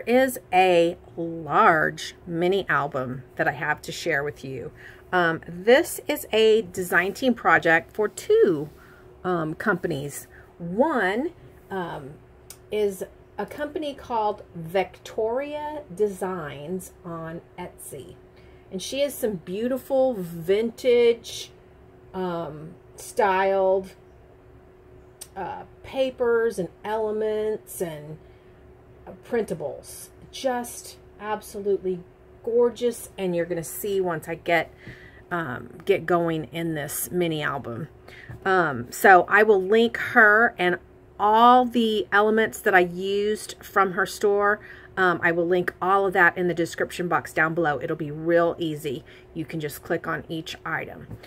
here is a large mini album that I have to share with you. This is a design team project for two companies. One is a company called Vectoria Designs on Etsy. And she has some beautiful vintage styled papers and elements and printables. Just absolutely gorgeous, and you're going to see once I get going in this mini album. So I will link her and all the elements that I used from her store. I will link all of that in the description box down below. It'll be real easy. You can just click on each item.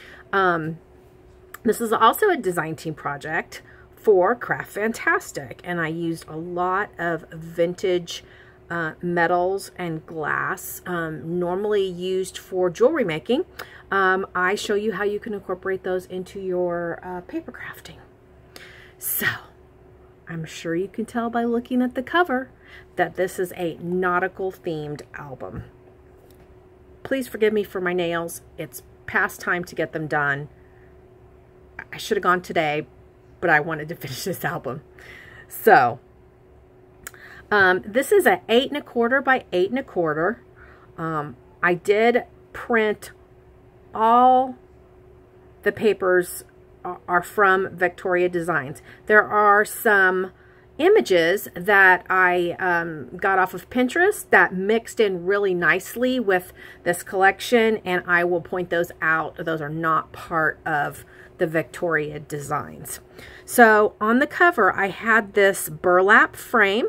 This is also a design team project for Craft Fantastic, and I used a lot of vintage metals and glass, normally used for jewelry making. I show you how you can incorporate those into your paper crafting. So, I'm sure you can tell by looking at the cover that this is a nautical themed album. Please forgive me for my nails. It's past time to get them done. I should have gone today, but I wanted to finish this album. So, this is an 8 1/4 by 8 1/4. I did print all the papers are from Vectoria Designs. There are some images that I got off of Pinterest that mixed in really nicely with this collection, and I will point those out. Those are not part of the Vectoria Designs. So on the cover, I had this burlap frame.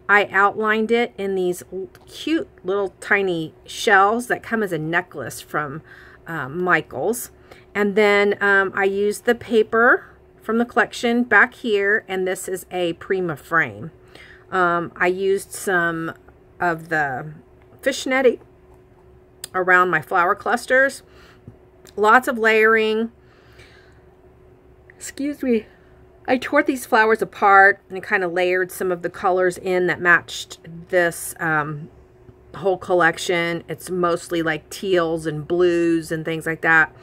I outlined it in these cute little tiny shells that come as a necklace from Michael's. And then I used the paper from the collection back here, and this is a Prima frame. I used some of the fishnetting around my flower clusters. Lots of layering. Excuse me. I tore these flowers apart and kind of layered some of the colors in that matched this whole collection. It's mostly like teals and blues and things like that.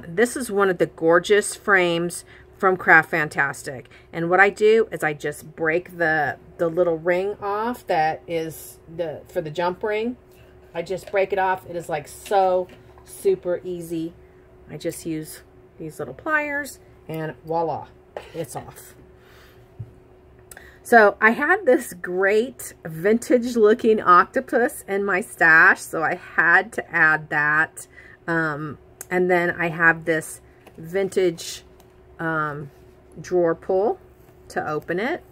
This is one of the gorgeous frames from Craft Fantastic. And what I do is I just break the little ring off that is for the jump ring. I just break it off. It is like so super easy. I just use these little pliers and voila, it's off. So I had this great vintage looking octopus in my stash, so I had to add that. And then I have this vintage drawer pull to open it.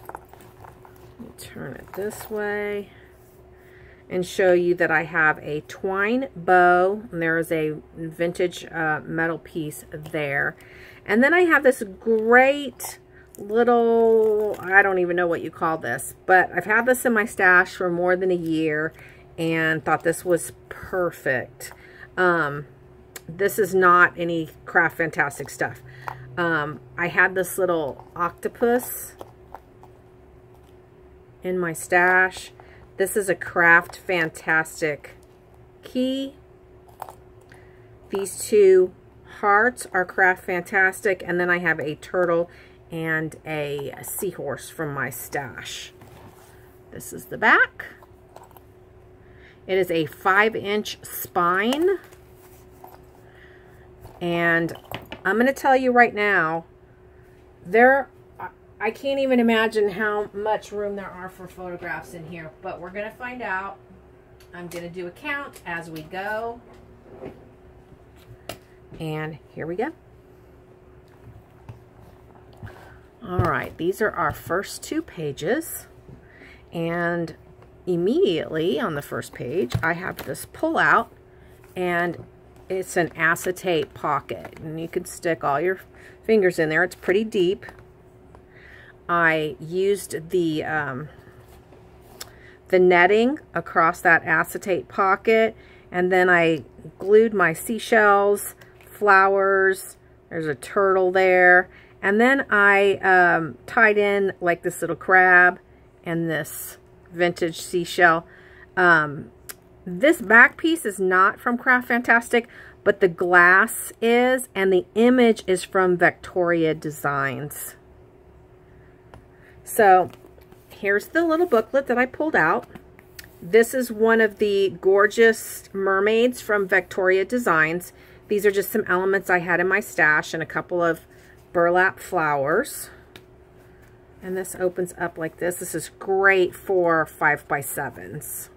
Let me turn it this way and show you that I have a twine bow, and there is a vintage metal piece there. And then I have this great little, I don't even know what you call this, but I've had this in my stash for more than a year and thought this was perfect. This is not any Craft Fantastic stuff. I had this little octopus in my stash. This is a Craft Fantastic key. These two hearts are Craft Fantastic, and then I have a turtle and a seahorse from my stash. This is the back. It is a 5-inch spine. And I'm going to tell you right now, I can't even imagine how much room there are for photographs in here, but we're going to find out. I'm going to do a count as we go. And here we go. All right, these are our first 2 pages. And immediately on the first page, I have this pull out, and it's an acetate pocket, and you can stick all your fingers in there. It's pretty deep. I used the netting across that acetate pocket, and then I glued my seashells, flowers, there's a turtle there, And then I tied in like this little crab and this vintage seashell. This back piece is not from Craft Fantastic, but the glass is, and the image is from Vectoria Designs. So here's the little booklet that I pulled out. This is one of the gorgeous mermaids from Vectoria Designs. These are just some elements I had in my stash and a couple of burlap flowers. And this opens up like this. This is great for 5x7s.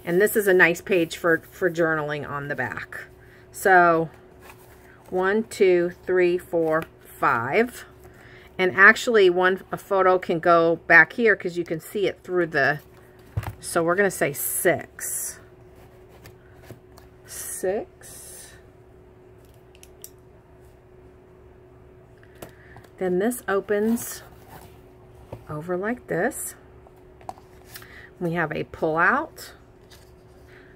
And this is a nice page for journaling on the back. So 1, 2, 3, 4, 5. And actually a photo can go back here because you can see it through the, so we're going to say 6. 6. Then this opens over like this. We have a pull-out.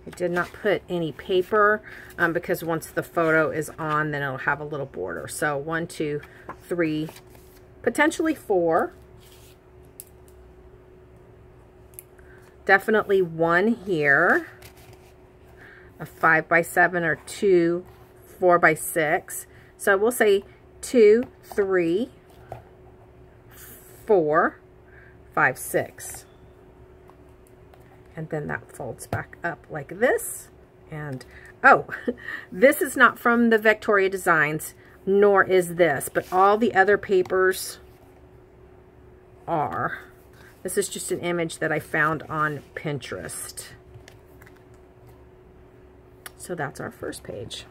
I did not put any paper because once the photo is on, then it'll have a little border. So 1, 2, 3, potentially 4. Definitely 1 here. A 5x7 or 2 4x6. So we'll say 2, 3, 4, 5, 6. And then that folds back up like this. And, oh, this is not from the Vectoria Designs, nor is this, but all the other papers are. This is just an image that I found on Pinterest. So that's our first page.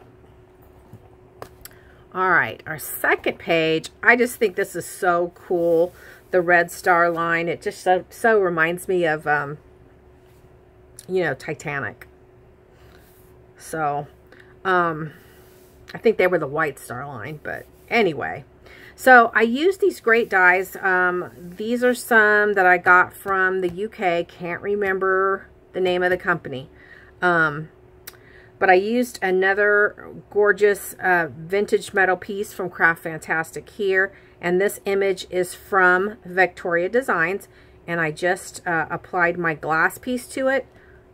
All right, our second page, I just think this is so cool. The red star line, it just so reminds me of, you know, Titanic. So, I think they were the white star line, but anyway. So, I used these great dies. These are some that I got from the UK. Can't remember the name of the company. But I used another gorgeous vintage metal piece from Craft Fantastic here. And this image is from Vectoria Designs. And I just applied my glass piece to it,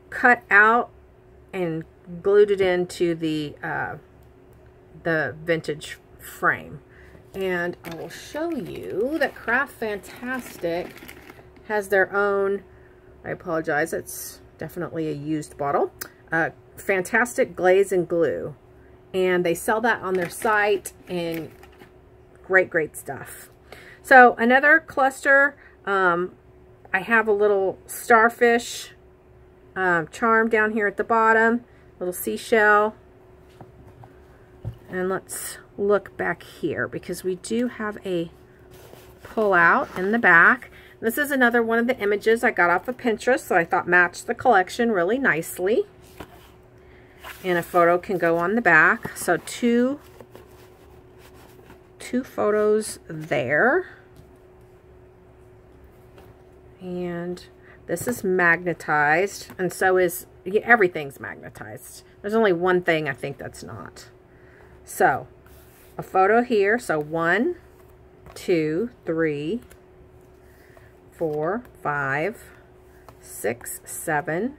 cut out, and glued it into the vintage frame. And I will show you that Craft Fantastic has their own, I apologize, it's definitely a used bottle, Fantastic Glaze and Glue. And they sell that on their site, and great stuff. So another cluster, I have a little starfish charm down here at the bottom, little seashell. And let's look back here because we do have a pull out in the back. This is another one of the images I got off of Pinterest, so I thought matched the collection really nicely. And a photo can go on the back. So two photos there. And this is magnetized, and so is, everything's magnetized. There's only one thing I think that's not. So, a photo here. So 1, 2, 3, 4, 5, 6, 7.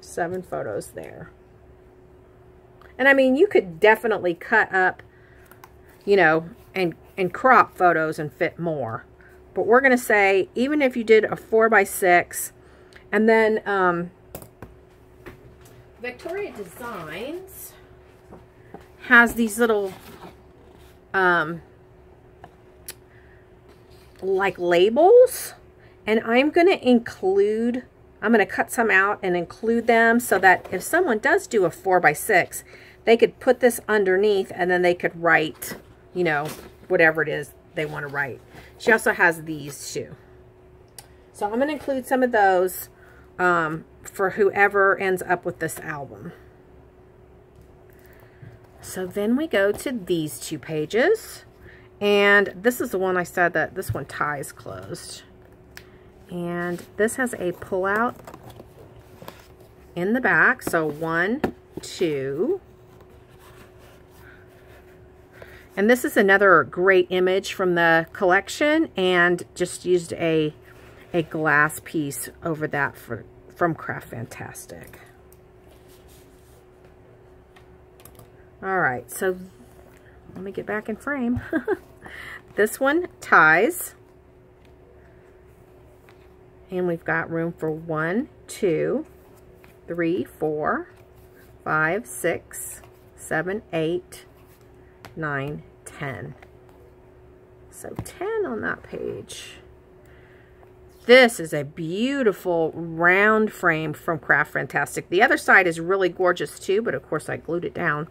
7 photos there. And I mean, you could definitely cut up, you know, and crop photos and fit more. But we're going to say, even if you did a 4x6, and then Vectoria Designs has these little like labels, and I'm going to cut some out and include them so that if someone does do a 4x6, they could put this underneath and then they could write, you know, whatever it is they want to write. She also has these too. So I'm going to include some of those for whoever ends up with this album. So then we go to these 2 pages. And this is the one I said that this one ties closed. And this has a pull-out in the back. So 1, 2. And this is another great image from the collection, and just used a glass piece over that from Craft Fantastic. All right, so let me get back in frame. This one ties. And we've got room for 1, 2, 3, 4, 5, 6, 7, 8, 9, 10. So 10 on that page. This is a beautiful round frame from Craft Fantastic. The other side is really gorgeous too, but of course I glued it down.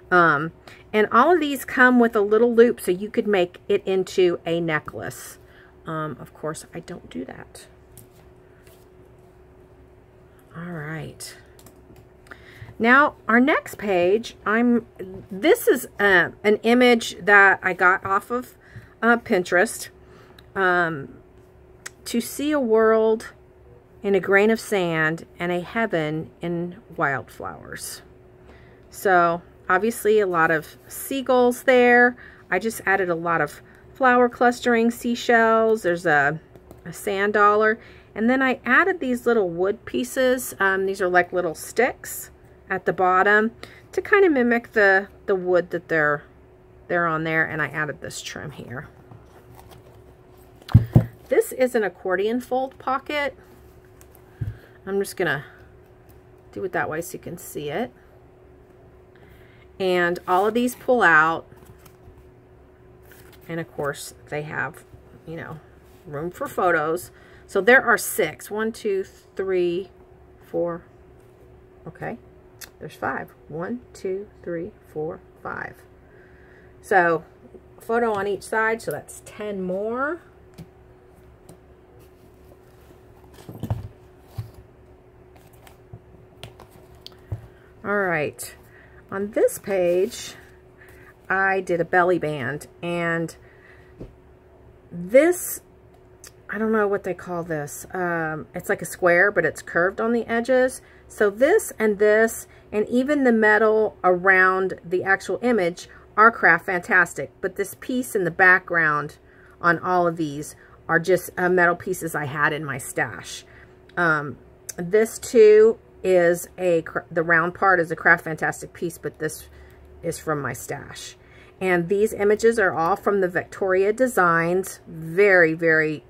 And all of these come with a little loop so you could make it into a necklace. Of course, I don't do that. All right. Now, our next page, this is an image that I got off of Pinterest. To see a world in a grain of sand and a heaven in wildflowers. So, obviously a lot of seagulls there. I just added a lot of flower clustering, seashells. There's a sand dollar. And then I added these little wood pieces. These are like little sticks at the bottom to kind of mimic the wood that they're on there. And I added this trim here. This is an accordion fold pocket. I'm just gonna do it that way so you can see it. And all of these pull out. And of course they have, you know, room for photos. So there are 6. 1, 2, 3, 4. Okay. There's 5. 1, 2, 3, 4, 5. So a photo on each side. So that's 10 more. All right. On this page, I did a belly band, and this, I don't know what they call this. It's like a square, but it's curved on the edges. So this, and even the metal around the actual image are Craft Fantastic. But this piece in the background on all of these are just metal pieces I had in my stash. This too is the round part is a Craft Fantastic piece, but this is from my stash. And these images are all from the Vectoria designs. Very, very,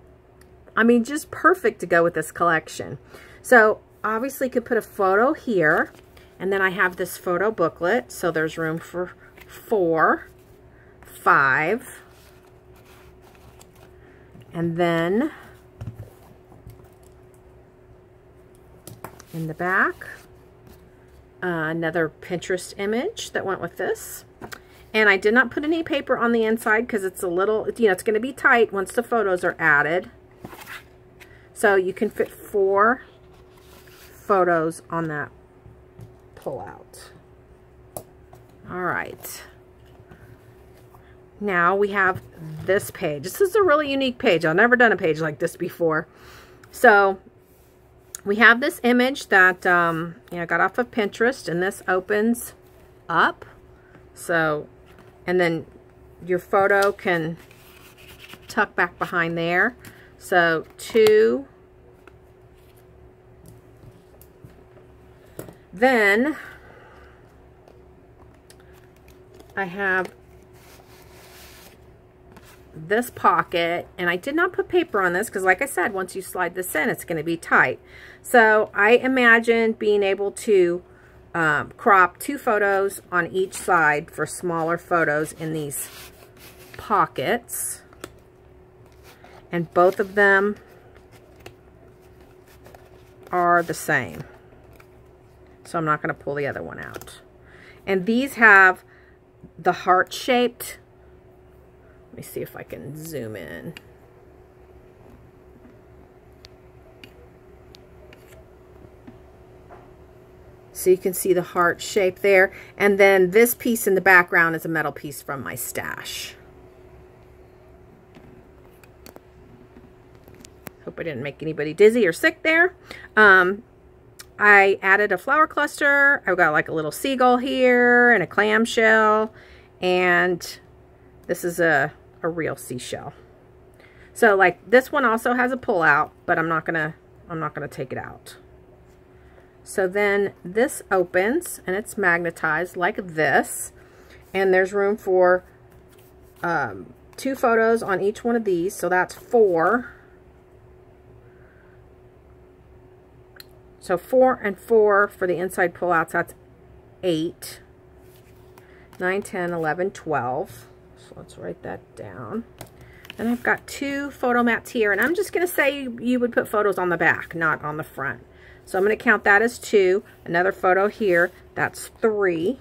I mean, just perfect to go with this collection. So obviously could put a photo here, and then I have this photo booklet, so there's room for 4, 5, and then in the back, another Pinterest image that went with this. And I did not put any paper on the inside because it's a little, you know, it's going to be tight once the photos are added. So you can fit 4 photos on that pull-out. All right. Now we have this page. This is a really unique page. I've never done a page like this before. So we have this image that you know, got off of Pinterest, and this opens up. So, and then your photo can tuck back behind there. So 2. Then I have this pocket, and I did not put paper on this because, like I said, once you slide this in, it's going to be tight. So I imagined being able to crop 2 photos on each side for smaller photos in these pockets, and both of them are the same. So I'm not going to pull the other one out. And these have the heart-shaped. Let me see if I can zoom in. So you can see the heart shape there. And then this piece in the background is a metal piece from my stash. Hope I didn't make anybody dizzy or sick there. I added a flower cluster. I've got like a little seagull here and a clamshell, and this is a real seashell. So like this one also has a pull out, but I'm not gonna take it out. So then this opens and it's magnetized like this, and there's room for 2 photos on each one of these, so that's 4. So 4 and 4 for the inside pullouts, that's 8, 9, 10, 11, 12. So let's write that down. And I've got 2 photo mats here, and I'm just going to say you would put photos on the back, not on the front. So I'm going to count that as 2. Another photo here, that's 3.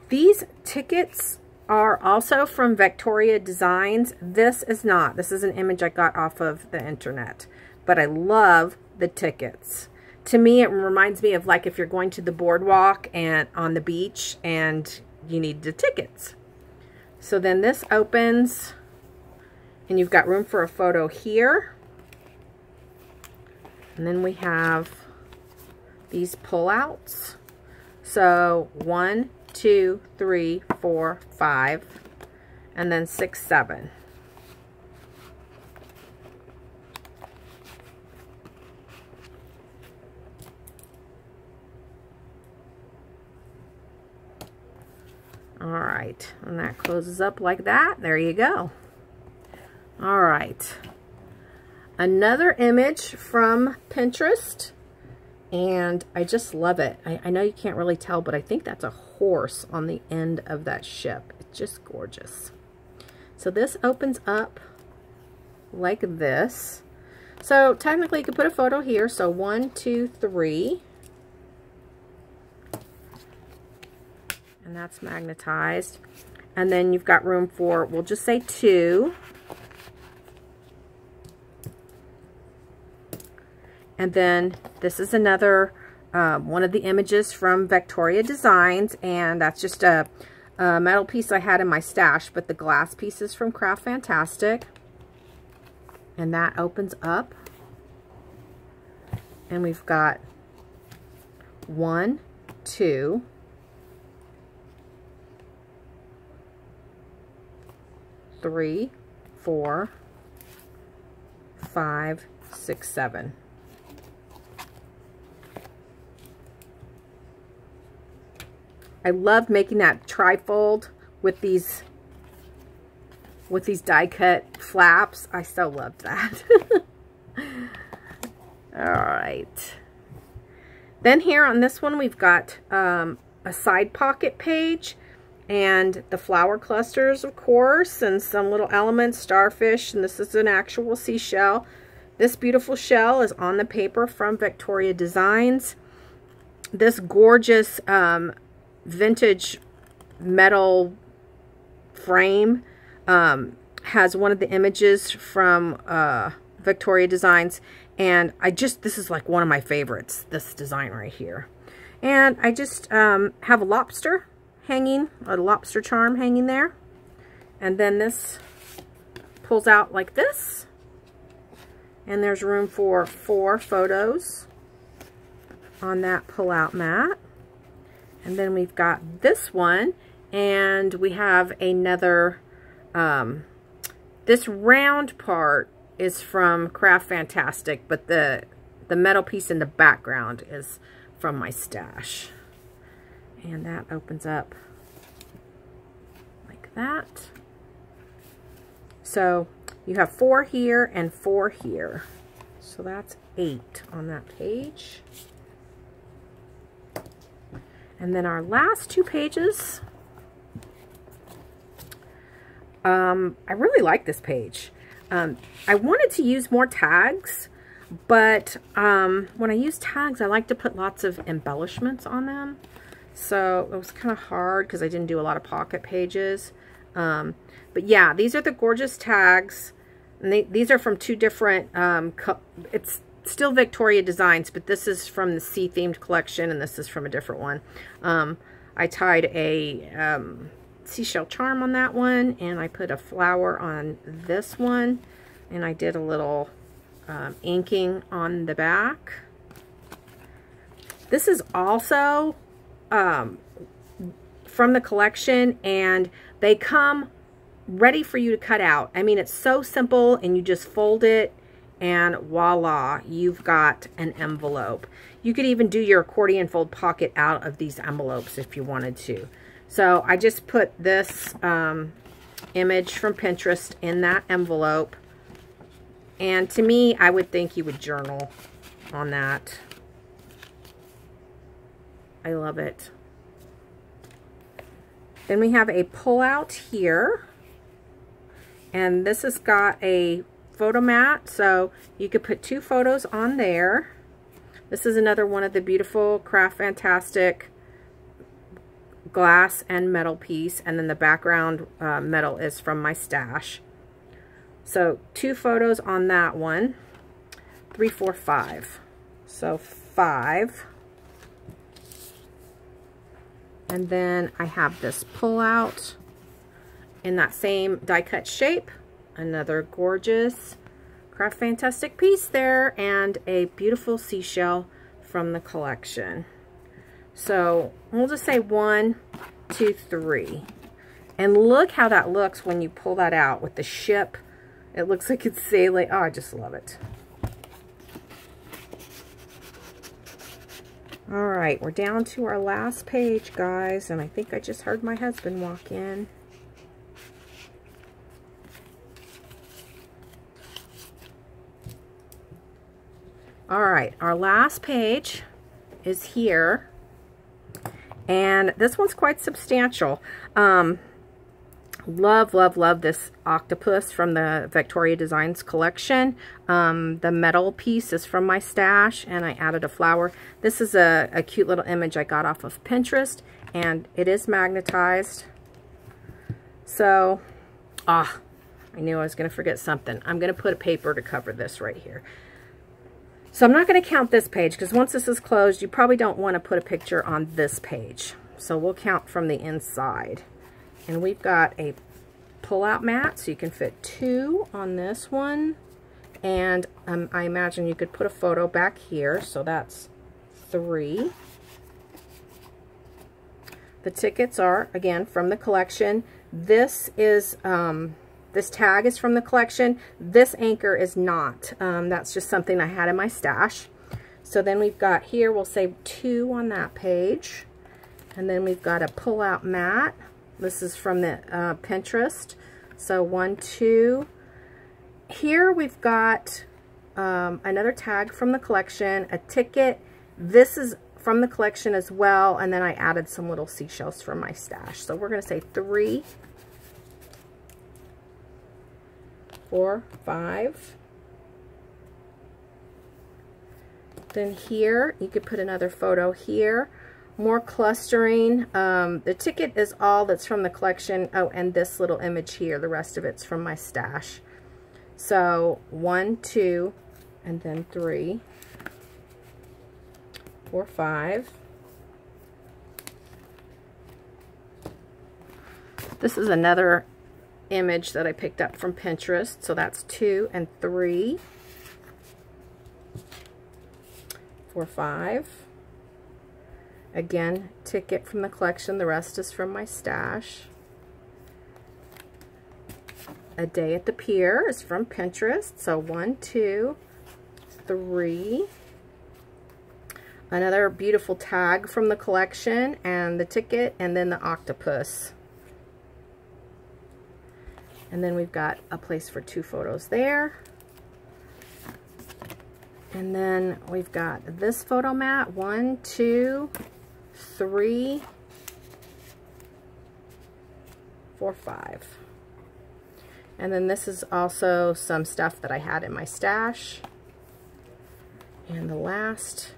These tickets are also from Vectoria Designs. This is not. This is an image I got off of the internet. But I love the tickets. To me, it reminds me of like if you're going to the boardwalk and on the beach and you need the tickets. So then this opens and you've got room for a photo here. And then we have these pullouts. So 1, 2, 3, 4, 5, and then 6, 7. All right, and that closes up like that. There you go. All right, another image from Pinterest, and I just love it. I know you can't really tell, but I think that's a horse on the end of that ship. It's just gorgeous. So this opens up like this. So technically you could put a photo here. So 1, 2, 3. And that's magnetized. And then you've got room for, we'll just say 2. And then this is another one of the images from Vectoria Designs, and that's just a metal piece I had in my stash, but the glass piece is from Craft Fantastic. And that opens up. And we've got 1, 2, 3, 4, 5, 6, 7. I loved making that trifold with these die cut flaps. I so loved that. All right. Then here on this one we've got a side pocket page and the flower clusters, of course, and some little elements, starfish, and this is an actual seashell. This beautiful shell is on the paper from Vectoria Designs. This gorgeous vintage metal frame has one of the images from Vectoria Designs, and this is like one of my favorites, this design right here. And I just have a lobster hanging, a lobster charm hanging there, and then this pulls out like this, and there's room for 4 photos on that pull-out mat. And then we've got this one, and we have another, this round part is from Craft Fantastic, but the metal piece in the background is from my stash. And that opens up like that. So you have 4 here and 4 here. So that's 8 on that page. And then our last 2 pages, I really like this page. I wanted to use more tags, but when I use tags, I like to put lots of embellishments on them. So it was kind of hard because I didn't do a lot of pocket pages. But yeah, these are the gorgeous tags. And these are from 2 different, it's still Vectoria Designs, but this is from the sea themed collection and this is from a different one. I tied a seashell charm on that one, and I put a flower on this one, and I did a little inking on the back. This is also from the collection, and they come ready for you to cut out. I mean, it's so simple, and you just fold it, and voila, you've got an envelope. You could even do your accordion fold pocket out of these envelopes if you wanted to. So I just put this image from Pinterest in that envelope. And to me, I would think you would journal on that. I love it. Then we have a pull-out here. And this has got a photo mat, so you could put 2 photos on there. This is another one of the beautiful Craft Fantastic glass and metal piece, and then the background metal is from my stash. So 2 photos on that one. 3, 4, 5. So 5. And then I have this pull out in that same die cut shape. Another gorgeous Craft Fantastic piece there, and a beautiful seashell from the collection. So we'll just say 1, 2, 3. And look how that looks when you pull that out with the ship. It looks like it's sailing. Oh, I just love it. All right, we're down to our last page, guys, and I think I just heard my husband walk in. All right, our last page is here, and this one's quite substantial. Love, love, love this octopus from the Vectoria Designs collection. The metal piece is from my stash, and I added a flower. This is a cute little image I got off of Pinterest, and it is magnetized. So, I knew I was going to forget something. I'm going to put a paper to cover this right here. So I'm not going to count this page, because once this is closed, you probably don't want to put a picture on this page. So we'll count from the inside. And we've got a pull-out mat, so you can fit 2 on this one. And I imagine you could put a photo back here, so that's 3. The tickets are, again, from the collection. This is, this tag is from the collection. This anchor is not. That's just something I had in my stash. So then we've got here, we'll say 2 on that page. And then we've got a pull-out mat. This is from the Pinterest. So 1, 2. Here we've got another tag from the collection, a ticket. This is from the collection as well. And then I added some little seashells from my stash. So we're going to say 3, 4, 5. Then here, you could put another photo here. More clustering. The ticket is all that's from the collection. Oh, and this little image here. The rest of it's from my stash. So 1, 2, and then 3, 4, 5. This is another image that I picked up from Pinterest. So that's 2 and 3, 4, 5. Again, ticket from the collection. The rest is from my stash. A Day at the Pier is from Pinterest. So 1, 2, 3. Another beautiful tag from the collection, and the ticket, and then the octopus. And then we've got a place for 2 photos there. And then we've got this photo mat. 1, 2, 3, 4, 5. And then this is also some stuff that I had in my stash. And the last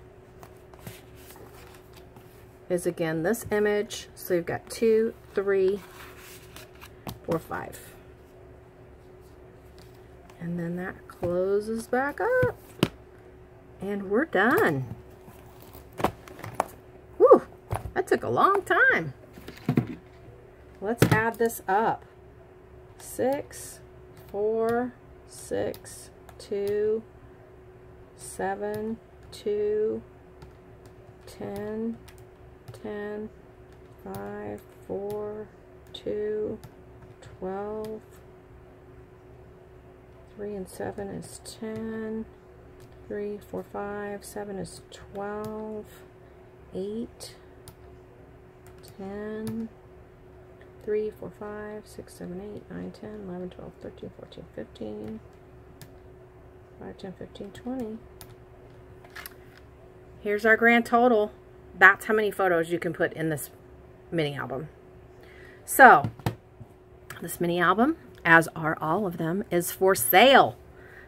is again this image. So you've got 2, 3, 4, 5. And then that closes back up. And we're done. Whew, that took a long time. Let's add this up. 6, 4, 6, 2, 7, 2, 10, 10, 5, 4, 2, 12, 3 and 7 is 10, 3, 4, 5, 7 is 12, 8, 10, 3, 4, 5, 6, 7, 8, 9, 10, 11, 12, 13, 14, 15, 5, 10, 15, 20. Here's our grand total. That's how many photos you can put in this mini album. So, this mini album, as are all of them, is for sale.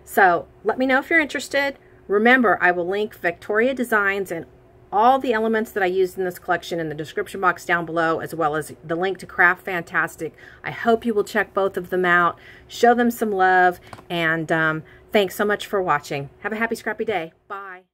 So, let me know if you're interested. Remember, I will link Vectoria designs and all the elements that I used in this collection in the description box down below, as well as the link to Craft Fantastic. I hope you will check both of them out, show them some love, and thanks so much for watching. Have a happy, scrappy day. Bye.